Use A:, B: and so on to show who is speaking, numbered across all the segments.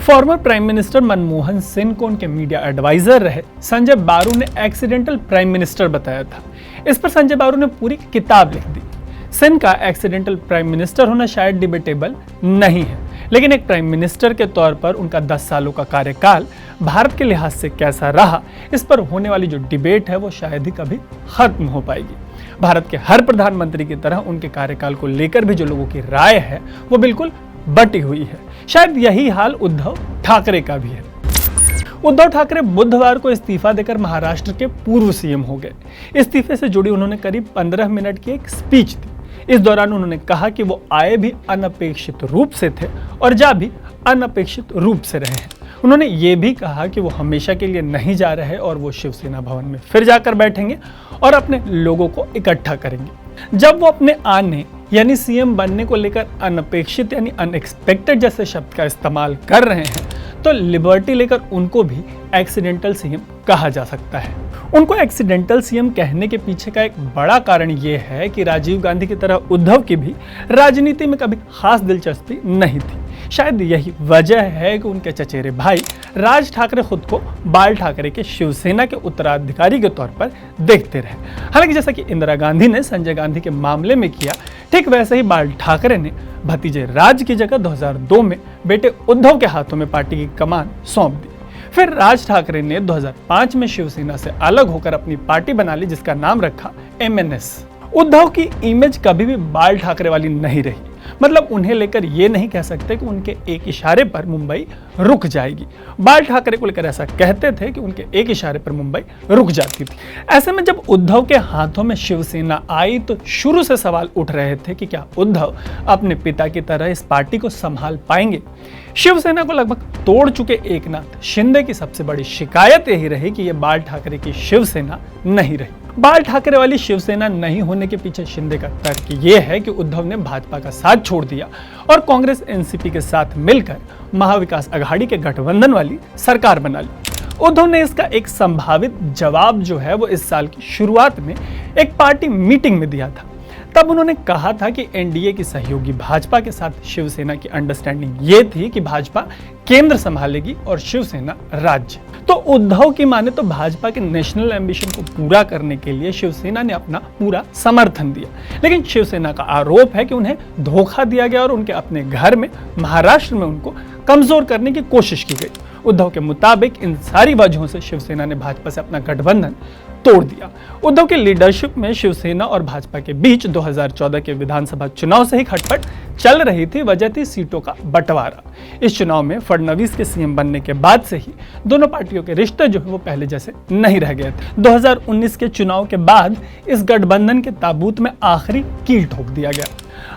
A: Former prime minister Manmohan Singh को उनके media adviser रहे संजय बारू ने एक्सीडेंटल प्राइम मिनिस्टर बताया था। इस पर संजय बारू ने पूरी किताब लिख दी। सिंह का एक्सीडेंटल प्राइम मिनिस्टर होना शायद डिबेटेबल नहीं है, लेकिन एक प्राइम मिनिस्टर के तौर पर उनका 10 सालों का कार्यकाल भारत के लिहाज से कैसा रहा, इस पर होने वाली जो डिबेट है वो शायद ही कभी खत्म हो पाएगी। भारत के हर प्रधानमंत्री की तरह उनके कार्यकाल को लेकर भी जो लोगों की राय है वो बिल्कुल बटी हुई है। शायद यही हाल उद्धव ठाकरे का भी है। उद्धव ठाकरे बुधवार को इस्तीफा देकर महाराष्ट्र के पूर्व सीएम हो गए। इस्तीफे से जुड़ी उन्होंने करीब 15 मिनट की एक स्पीच दी। इस दौरान उन्होंने कहा कि वो आए भी अनपेक्षित रूप से थे और जा भी अनपेक्षित रूप से रहे हैं। उन्होंने ये भी कहा कि वो हमेशा के लिए नहीं जा रहे और वो शिवसेना भवन में फिर जाकर बैठेंगे और अपने लोगों को इकट्ठा करेंगे। जब वो अपने आने यानी सीएम बनने को लेकर अनपेक्षित यानी अनएक्सपेक्टेड जैसे शब्द का इस्तेमाल कर रहे हैं, तो लिबर्टी लेकर उनको भी एक्सीडेंटल सीएम कहा जा सकता है। उनको एक्सीडेंटल सीएम कहने के पीछे का एक बड़ा कारण ये है कि राजीव गांधी की तरह उद्धव की भी राजनीति में कभी खास दिलचस्पी नहीं थी। शायद यही वजह है कि उनके चचेरे भाई राज ठाकरे खुद को बाल ठाकरे के शिवसेना के उत्तराधिकारी के तौर पर देखते रहे। हालांकि जैसा कि इंदिरा गांधी ने संजय गांधी के मामले में किया, ठीक वैसे ही बाल ठाकरे ने भतीजे राज की जगह 2002 में बेटे उद्धव के हाथों में पार्टी की कमान सौंप दी। फिर राज ठाकरे ने 2005 में शिवसेना से अलग होकर अपनी पार्टी बना ली, जिसका नाम रखा MNS। उद्धव की इमेज कभी भी बाल ठाकरे वाली नहीं रही। मतलब उन्हें लेकर ये नहीं कह सकते कि उनके एक इशारे पर मुंबई रुक जाएगी। बाल ठाकरे को लेकर ऐसा कहते थे कि उनके एक इशारे पर मुंबई रुक जाती थी। ऐसे में जब उद्धव के हाथों में शिवसेना आई तो शुरू से सवाल उठ रहे थे कि क्या उद्धव अपने पिता की तरह इस पार्टी को संभाल पाएंगे। शिवसेना को लगभग तोड़ चुके एकनाथ शिंदे की सबसे बड़ी शिकायत यही रही कि यह बाल ठाकरे की शिवसेना नहीं रही। बाल ठाकरे वाली शिवसेना नहीं होने के पीछे शिंदे का तर्क ये है कि उद्धव ने भाजपा का साथ छोड़ दिया और कांग्रेस एनसीपी के साथ मिलकर महाविकास अघाड़ी के गठबंधन वाली सरकार बना ली। उद्धव ने इसका एक संभावित जवाब जो है वो इस साल की शुरुआत में एक पार्टी मीटिंग में दिया था। तब उन्होंने कहा था कि एनडीए की सहयोगी भाजपा के साथ शिवसेना की अंडरस्टैंडिंग ये थी कि भाजपा केंद्र संभालेगी और शिवसेना राज्य। तो उद्धव की माने तो भाजपा के नेशनल एम्बिशन को पूरा करने के लिए शिवसेना ने अपना पूरा समर्थन दिया, लेकिन शिवसेना का आरोप है कि उन्हें धोखा दिया गया और उनके अपने घर में महाराष्ट्र में उनको कमजोर करने की कोशिश की गई। उद्धव के मुताबिक इन सारी वजहों से शिवसेना ने भाजपा से अपना गठबंधन तोड़ दिया। उद्धव के लीडरशिप में शिवसेना और भाजपा के बीच 2014 के विधानसभा चुनाव से ही खटपट चल रही थी। वजह थी सीटों का बंटवारा। इस चुनाव में फडणवीस के सीएम बनने के बाद से ही दोनों पार्टियों के रिश्ते जो है वो पहले जैसे नहीं रह गए थे। 2019 के चुनाव के बाद इस गठबंधन के ताबूत में आखिरी कील ठोक दिया गया।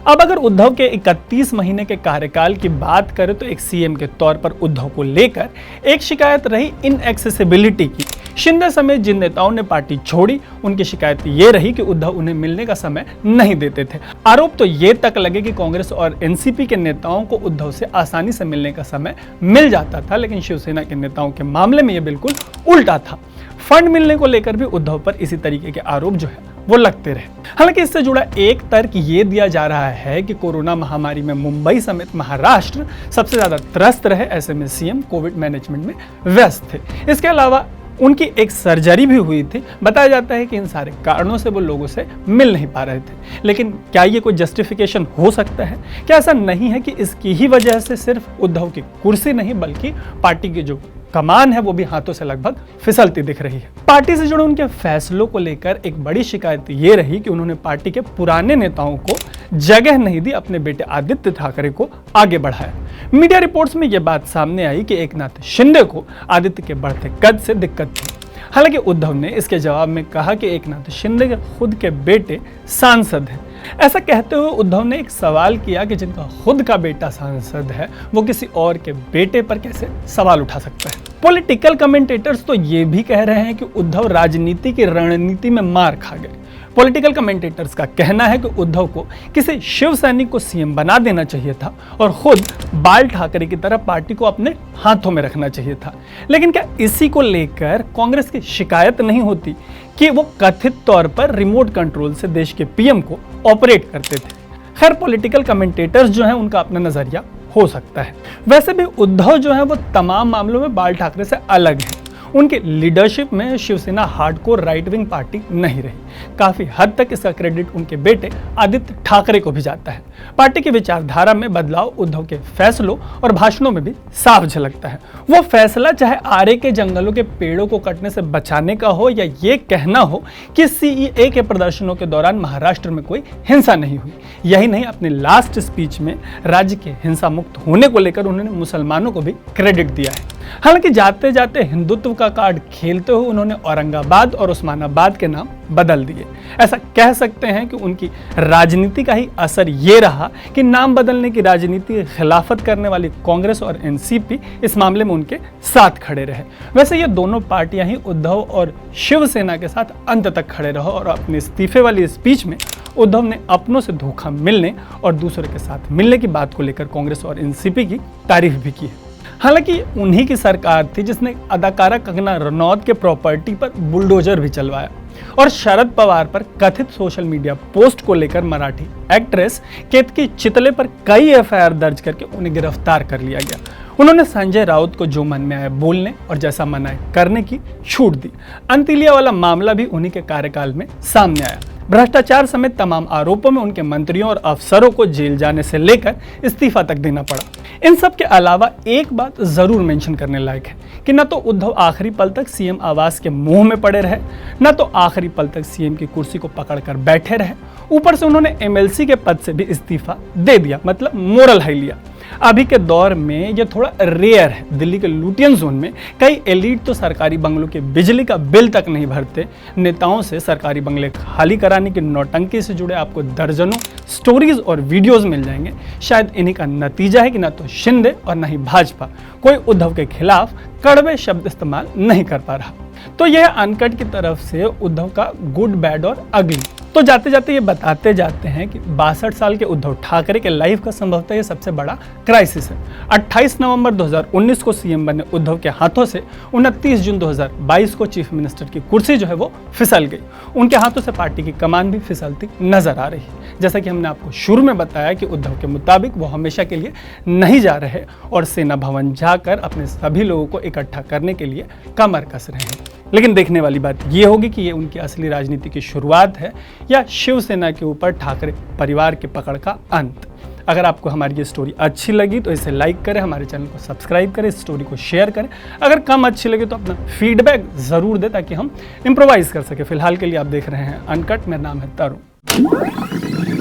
A: अब अगर उद्धव के 31 महीने के कार्यकाल की बात करें तो एक सीएम के तौर पर उद्धव को लेकर एक शिकायत रही इनएक्सेसिबिलिटी की। शिंदे समेत जिन नेताओं ने पार्टी छोड़ी उनकी शिकायत ये रही कि उद्धव उन्हें मिलने का समय नहीं देते थे। आरोप तो ये तक लगे कि कांग्रेस और एनसीपी के नेताओं को उद्धव से आसानी से मिलने का समय मिल जाता था, लेकिन शिवसेना के नेताओं के मामले में ये बिल्कुल उल्टा था। फंड मिलने को लेकर भी उद्धव पर इसी तरीके के आरोप जो है वो लगते रहे। हालांकि इससे जुड़ा एक तर्क ये दिया जा रहा है कि कोरोना महामारी में मुंबई समेत महाराष्ट्र सबसे ज्यादा त्रस्त रहे। ऐसे में सीएम कोविड मैनेजमेंट में व्यस्त थे। इसके अलावा उनकी एक सर्जरी भी हुई थी। बताया जाता है कि इन सारे कारणों से वो लोगों से मिल नहीं पा रहे थे। लेकिन क्या ये कोई जस्टिफिकेशन हो सकता है? क्या ऐसा नहीं है कि इसकी ही वजह से सिर्फ उद्धव की कुर्सी नहीं बल्कि पार्टी की जो कमान है वो भी हाथों से लगभग फिसलती दिख रही है। पार्टी से जुड़े उनके फैसलों को लेकर एक बड़ी शिकायत ये रही कि उन्होंने पार्टी के पुराने नेताओं को जगह नहीं दी, अपने बेटे आदित्य ठाकरे को आगे बढ़ाया। मीडिया रिपोर्ट्स में यह बात सामने आई कि एकनाथ शिंदे को आदित्य के बढ़ते कद से दिक्कत थी। हालांकि उद्धव ने इसके जवाब में कहा कि एकनाथ शिंदे के खुद के बेटे सांसद हैं। ऐसा कहते हुए उद्धव ने एक सवाल किया कि जिनका खुद का बेटा सांसद है वो किसी और के बेटे पर कैसे सवाल उठा सकता है। पॉलिटिकल कमेंटेटर्स तो ये भी कह रहे हैं कि उद्धव राजनीति की रणनीति में मार खा गए। पॉलिटिकल कमेंटेटर्स का कहना है कि उद्धव को किसी शिव सैनिक को सीएम बना देना चाहिए था और खुद बाल ठाकरे की तरह पार्टी को अपने हाथों में रखना चाहिए था। लेकिन क्या इसी को लेकर कांग्रेस की शिकायत नहीं होती कि वो कथित तौर पर रिमोट कंट्रोल से देश के पीएम को ऑपरेट करते थे? खैर, पॉलिटिकल कमेंटेटर्स जो हैं उनका अपना नजरिया हो सकता है। वैसे भी उद्धव जो है वो तमाम मामलों में बाल ठाकरे से अलग है। उनके लीडरशिप में Shiv Sena hardcore right wing party नहीं रही। काफी हद तक इसका क्रेडिट उनके बेटे आदित्य ठाकरे को भी जाता है। पार्टी की विचारधारा में बदलाव उद्धव के फैसलों और भाषणों में भी साफ झलकता है। वो फैसला चाहे आरे के जंगलों के पेड़ों को कटने से बचाने का हो या ये कहना हो कि सीएए के प्रदर्शनों के दौरान महाराष्ट्र में कोई हिंसा नहीं हुई। यही नहीं, अपने लास्ट स्पीच में राज्य के हिंसा मुक्त होने को लेकर उन्होंने मुसलमानों को भी क्रेडिट दिया है। हालांकि जाते जाते हिंदुत्व का कार्ड खेलते हुए उन्होंने औरंगाबाद और उस्मानाबाद के नाम बदल दिए। ऐसा कह सकते हैं कि उनकी राजनीति का ही असर ये रहा कि नाम बदलने की राजनीति खिलाफत करने वाली कांग्रेस और एनसीपी इस मामले में उनके साथ खड़े रहे। वैसे ये दोनों पार्टियां ही उद्धव और शिवसेना के साथ अंत तक खड़े रहे और अपने इस्तीफे वाली स्पीच में उद्धव ने अपनों से धोखा मिलने और दूसरे के साथ मिलने की बात को लेकर कांग्रेस और एनसीपी की तारीफ भी की है। हालांकि उन्हीं की सरकार थी जिसने अदाकारा कंगना रनौत के प्रॉपर्टी पर बुलडोजर भी चलवाया और शरद पवार पर कथित सोशल मीडिया पोस्ट को लेकर मराठी एक्ट्रेस केतकी चितले पर कई एफआईआर दर्ज करके उन्हें गिरफ्तार कर लिया गया। उन्होंने संजय राउत को जो मन में आया बोलने और जैसा मन आए करने की छूट दी। अंतिलिया वाला मामला भी उन्हीं के कार्यकाल में सामने आया। भ्रष्टाचार समेत तमाम आरोपों में उनके मंत्रियों और अफसरों को जेल जाने से लेकर इस्तीफा तक देना पड़ा। इन सब के अलावा एक बात जरूर मेंशन करने लायक है कि न तो उद्धव आखिरी पल तक सीएम आवास के मुंह में पड़े रहे, न तो आखिरी पल तक सीएम की कुर्सी को पकड़कर बैठे रहे। ऊपर से उन्होंने एमएलसी के पद से भी इस्तीफा दे दिया, मतलब मोरल हाई लिया। अभी के दौर में ये थोड़ा रेयर है। दिल्ली के लुटियन जोन में कई एलीट तो सरकारी बंगलों के बिजली का बिल तक नहीं भरते। नेताओं से सरकारी बंगले खाली कराने की नौटंकी से जुड़े आपको दर्जनों स्टोरीज और वीडियोस मिल जाएंगे। शायद इन्हीं का नतीजा है कि ना तो शिंदे और ना ही भाजपा कोई उद्धव के खिलाफ कड़वे शब्द इस्तेमाल नहीं कर पा रहा। तो यह अनकट की तरफ से उद्धव का गुड, बैड और अगली। तो जाते जाते ये बताते जाते हैं कि 62 साल के उद्धव ठाकरे के लाइफ का संभवतः ये सबसे बड़ा क्राइसिस है। 28 नवंबर 2019 को सीएम बने उद्धव के हाथों से 29 जून 2022 को चीफ मिनिस्टर की कुर्सी जो है वो फिसल गई। उनके हाथों से पार्टी की कमान भी फिसलती नजर आ रही है। जैसा कि हमने आपको शुरू में बताया कि उद्धव के मुताबिक वो हमेशा के लिए नहीं जा रहे और सेना भवन जाकर अपने सभी लोगों को इकट्ठा करने के लिए कमर कस रहे हैं। लेकिन देखने वाली बात ये होगी कि ये उनकी असली राजनीति की शुरुआत है या शिवसेना के ऊपर ठाकरे परिवार की पकड़ का अंत। अगर आपको हमारी ये स्टोरी अच्छी लगी तो इसे लाइक करें, हमारे चैनल को सब्सक्राइब करें, इस स्टोरी को शेयर करें। अगर कम अच्छी लगे तो अपना फीडबैक ज़रूर दें ताकि हम इम्प्रोवाइज़ कर सकें। फिलहाल के लिए आप देख रहे हैं अनकट। मेरा नाम है तरुण।